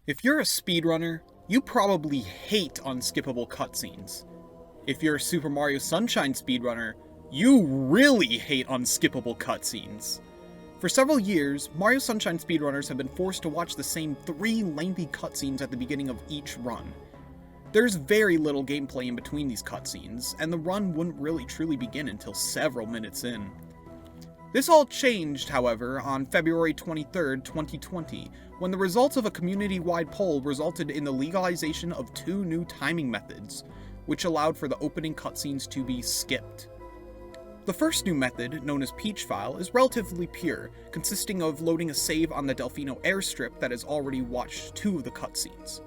If you're a speedrunner, you probably hate unskippable cutscenes. If you're a Super Mario Sunshine speedrunner, you really hate unskippable cutscenes. For several years, Mario Sunshine speedrunners have been forced to watch the same 3 lengthy cutscenes at the beginning of each run. There's very little gameplay in between these cutscenes, and the run wouldn't really truly begin until several minutes in. This all changed, however, on February 23, 2020, when the results of a community-wide poll resulted in the legalization of 2 new timing methods, which allowed for the opening cutscenes to be skipped. The first new method, known as Peach File, is relatively pure, consisting of loading a save on the Delfino airstrip that has already watched 2 of the cutscenes.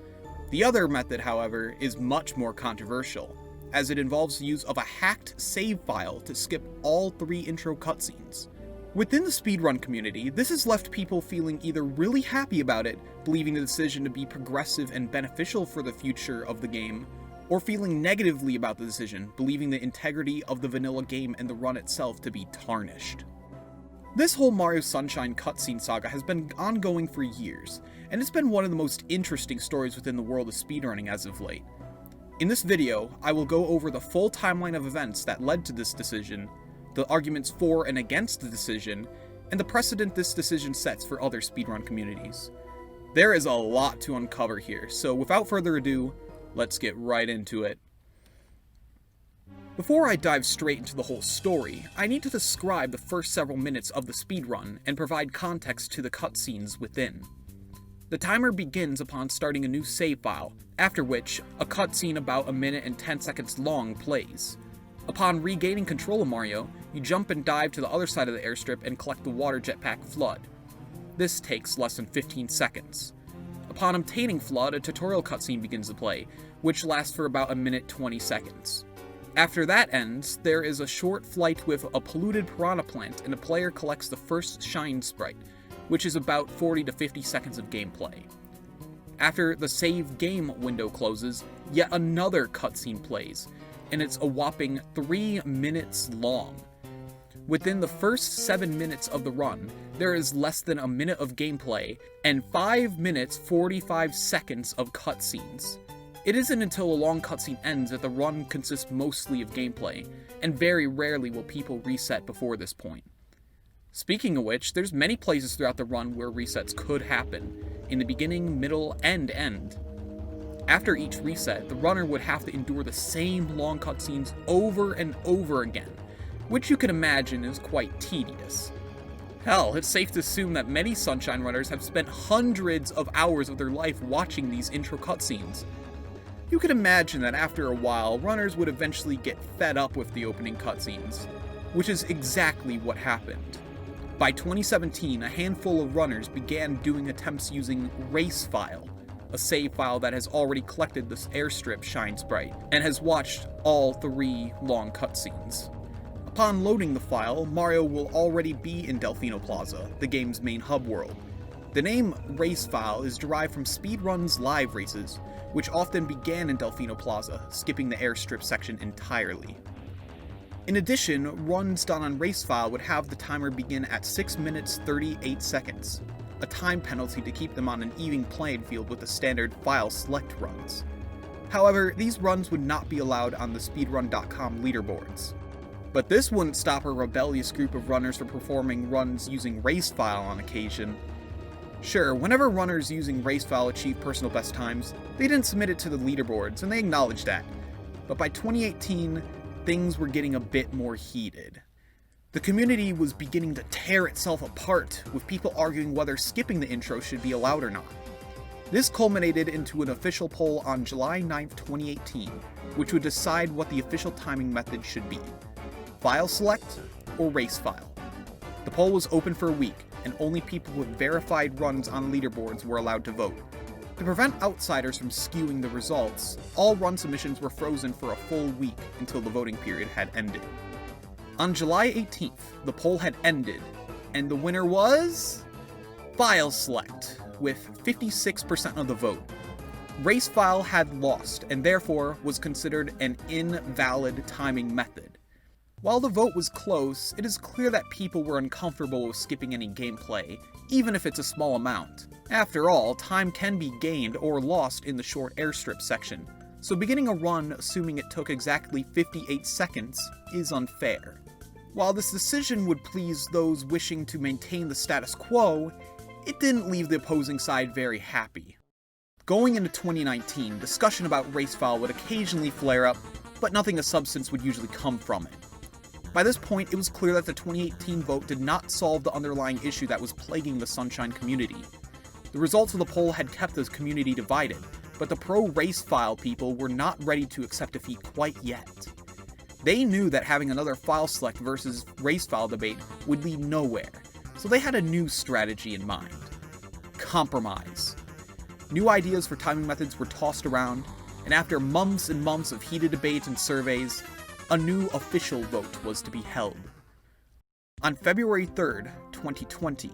The other method, however, is much more controversial, as it involves the use of a hacked save file to skip all 3 intro cutscenes. Within the speedrun community, this has left people feeling either really happy about it, believing the decision to be progressive and beneficial for the future of the game, or feeling negatively about the decision, believing the integrity of the vanilla game and the run itself to be tarnished. This whole Mario Sunshine cutscene saga has been ongoing for years, and it's been one of the most interesting stories within the world of speedrunning as of late. In this video, I will go over the full timeline of events that led to this decision, the arguments for and against the decision, and the precedent this decision sets for other speedrun communities. There is a lot to uncover here, so without further ado, let's get right into it. Before I dive straight into the whole story, I need to describe the first several minutes of the speedrun and provide context to the cutscenes within. The timer begins upon starting a new save file, after which a cutscene about 1 minute and 10 seconds long plays. Upon regaining control of Mario, you jump and dive to the other side of the airstrip and collect the water jetpack Flood. This takes less than 15 seconds. Upon obtaining Flood, a tutorial cutscene begins to play, which lasts for about 1 minute 20 seconds. After that ends, there is a short flight with a polluted piranha plant and the player collects the first Shine Sprite, which is about 40 to 50 seconds of gameplay. After the save game window closes, yet another cutscene plays, and it's a whopping 3 minutes long. Within the first 7 minutes of the run, there is less than 1 minute of gameplay and 5 minutes 45 seconds of cutscenes. It isn't until a long cutscene ends that the run consists mostly of gameplay, and very rarely will people reset before this point. Speaking of which, there's many places throughout the run where resets could happen, in the beginning, middle, and end. After each reset, the runner would have to endure the same long cutscenes over and over again, which you can imagine is quite tedious. Hell, it's safe to assume that many Sunshine runners have spent hundreds of hours of their life watching these intro cutscenes. You can imagine that after a while, runners would eventually get fed up with the opening cutscenes, which is exactly what happened. By 2017, a handful of runners began doing attempts using Race File, a save file that has already collected this airstrip Shine Sprite, and has watched all 3 long cutscenes. Upon loading the file, Mario will already be in Delfino Plaza, the game's main hub world. The name Race File is derived from Speedrun's live races, which often began in Delfino Plaza, skipping the airstrip section entirely. In addition, runs done on Race File would have the timer begin at 6 minutes 38 seconds, a time penalty to keep them on an even playing field with the standard file select runs. However, these runs would not be allowed on the speedrun.com leaderboards. But this wouldn't stop a rebellious group of runners from performing runs using Race File on occasion. Sure, whenever runners using Race File achieve personal best times, they didn't submit it to the leaderboards, and they acknowledged that. But by 2018, things were getting a bit more heated. The community was beginning to tear itself apart, with people arguing whether skipping the intro should be allowed or not. This culminated into an official poll on July 9, 2018, which would decide what the official timing method should be: File Select or Race File. The poll was open for a week, and only people with verified runs on leaderboards were allowed to vote. To prevent outsiders from skewing the results, all run submissions were frozen for a full week until the voting period had ended. On July 18th, the poll had ended, and the winner was File Select, with 56% of the vote. Race File had lost, and therefore was considered an invalid timing method. While the vote was close, it is clear that people were uncomfortable with skipping any gameplay, even if it's a small amount. After all, time can be gained or lost in the short airstrip section, so beginning a run assuming it took exactly 58 seconds is unfair. While this decision would please those wishing to maintain the status quo, it didn't leave the opposing side very happy. Going into 2019, discussion about racefile would occasionally flare up, but nothing of substance would usually come from it. By this point, it was clear that the 2018 vote did not solve the underlying issue that was plaguing the Sunshine community. The results of the poll had kept the community divided, but the pro-racefile people were not ready to accept defeat quite yet. They knew that having another file select versus racefile debate would lead nowhere, so they had a new strategy in mind. Compromise. New ideas for timing methods were tossed around, and after months and months of heated debate and surveys, a new official vote was to be held. On February 3rd, 2020,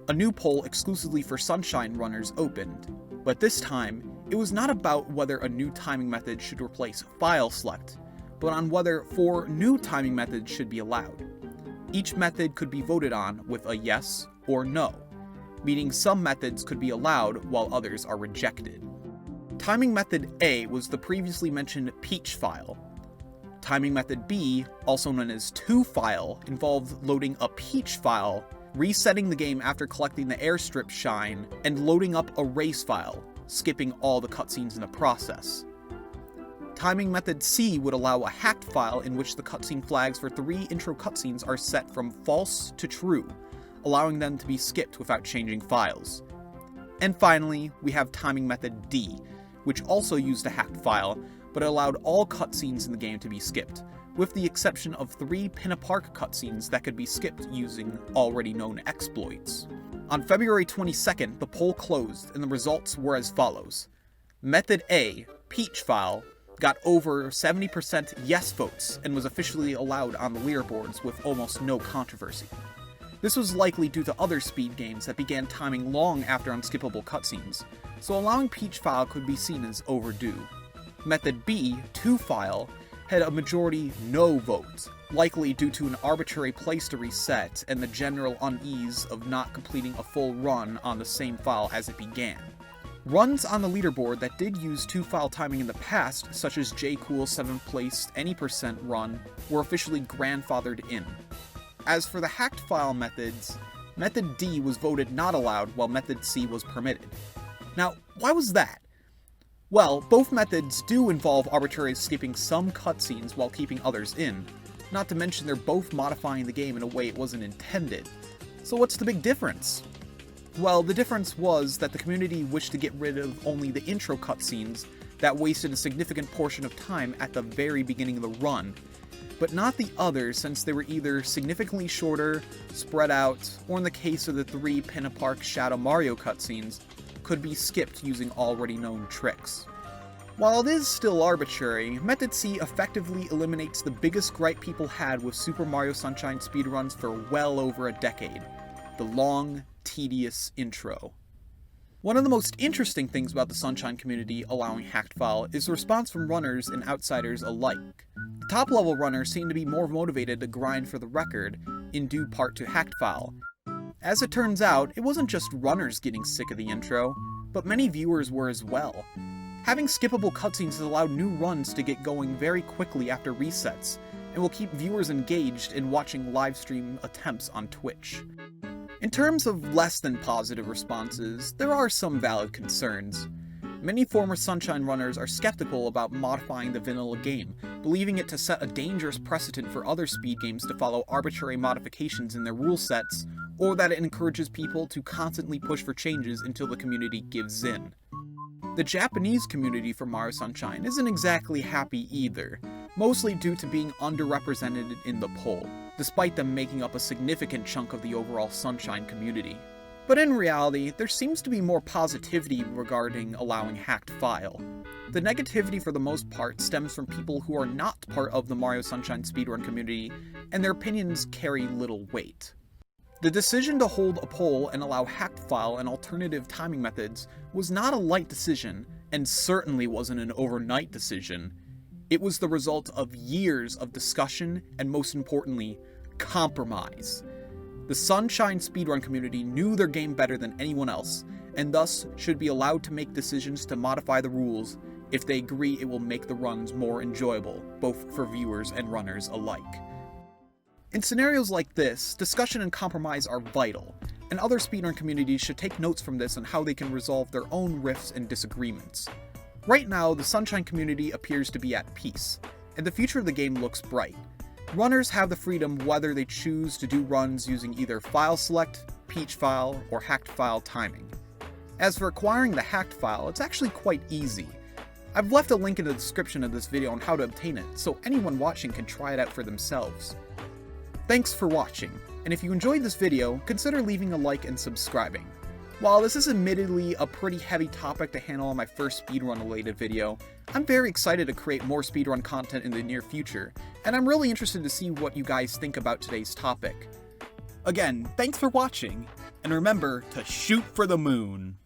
a new poll exclusively for Sunshine runners opened, but this time, it was not about whether a new timing method should replace file select, but on whether 4 new timing methods should be allowed. Each method could be voted on with a yes or no, meaning some methods could be allowed while others are rejected. Timing method A was the previously mentioned peach file. Timing method B, also known as 2-file, involved loading a peach file, resetting the game after collecting the airstrip shine, and loading up a race file, skipping all the cutscenes in the process. Timing method C would allow a hacked file in which the cutscene flags for 3 intro cutscenes are set from false to true, allowing them to be skipped without changing files. And finally, we have timing method D, which also used a hacked file, but it allowed all cutscenes in the game to be skipped, with the exception of 3 pin-a-park cutscenes that could be skipped using already known exploits. On February 22nd, the poll closed, and the results were as follows. Method A, peach file, got over 70% yes votes and was officially allowed on the leaderboards with almost no controversy. This was likely due to other speed games that began timing long after unskippable cutscenes, so allowing peach file could be seen as overdue. Method B, 2-file, had a majority no vote, likely due to an arbitrary place to reset and the general unease of not completing a full run on the same file as it began. Runs on the leaderboard that did use 2-file timing in the past, such as J-Cool 7th placed any% run, were officially grandfathered in. As for the hacked file methods, Method D was voted not allowed while Method C was permitted. Now, why was that? Well, both methods do involve arbitrarily skipping some cutscenes while keeping others in, not to mention they're both modifying the game in a way it wasn't intended. So what's the big difference? Well, the difference was that the community wished to get rid of only the intro cutscenes that wasted a significant portion of time at the very beginning of the run, but not the others since they were either significantly shorter, spread out, or in the case of the 3 Pin-a-Park Shadow Mario cutscenes, could be skipped using already known tricks. While it is still arbitrary, Method C effectively eliminates the biggest gripe people had with Super Mario Sunshine speedruns for well over a decade: the long, tedious intro. One of the most interesting things about the Sunshine community allowing hacked file is the response from runners and outsiders alike. The top-level runners seem to be more motivated to grind for the record, in due part to hacked file. As it turns out, it wasn't just runners getting sick of the intro, but many viewers were as well. Having skippable cutscenes has allowed new runs to get going very quickly after resets, and will keep viewers engaged in watching livestream attempts on Twitch. In terms of less than positive responses, there are some valid concerns. Many former Sunshine runners are skeptical about modifying the vanilla game, believing it to set a dangerous precedent for other speed games to follow arbitrary modifications in their rule sets, or that it encourages people to constantly push for changes until the community gives in. The Japanese community for Mario Sunshine isn't exactly happy either, mostly due to being underrepresented in the poll, despite them making up a significant chunk of the overall Sunshine community. But in reality, there seems to be more positivity regarding allowing hacked file. The negativity for the most part stems from people who are not part of the Mario Sunshine speedrun community, and their opinions carry little weight. The decision to hold a poll and allow hacked file and alternative timing methods was not a light decision, and certainly wasn't an overnight decision. It was the result of years of discussion and, most importantly, compromise. The Sunshine speedrun community knew their game better than anyone else, and thus should be allowed to make decisions to modify the rules if they agree it will make the runs more enjoyable, both for viewers and runners alike. In scenarios like this, discussion and compromise are vital, and other speedrun communities should take notes from this on how they can resolve their own rifts and disagreements. Right now, the Sunshine community appears to be at peace, and the future of the game looks bright. Runners have the freedom whether they choose to do runs using either file select, peach file, or hacked file timing. As for acquiring the hacked file, it's actually quite easy. I've left a link in the description of this video on how to obtain it, so anyone watching can try it out for themselves. Thanks for watching, and if you enjoyed this video, consider leaving a like and subscribing. While this is admittedly a pretty heavy topic to handle on my first speedrun related video, I'm very excited to create more speedrun content in the near future, and I'm really interested to see what you guys think about today's topic. Again, thanks for watching, and remember to shoot for the moon!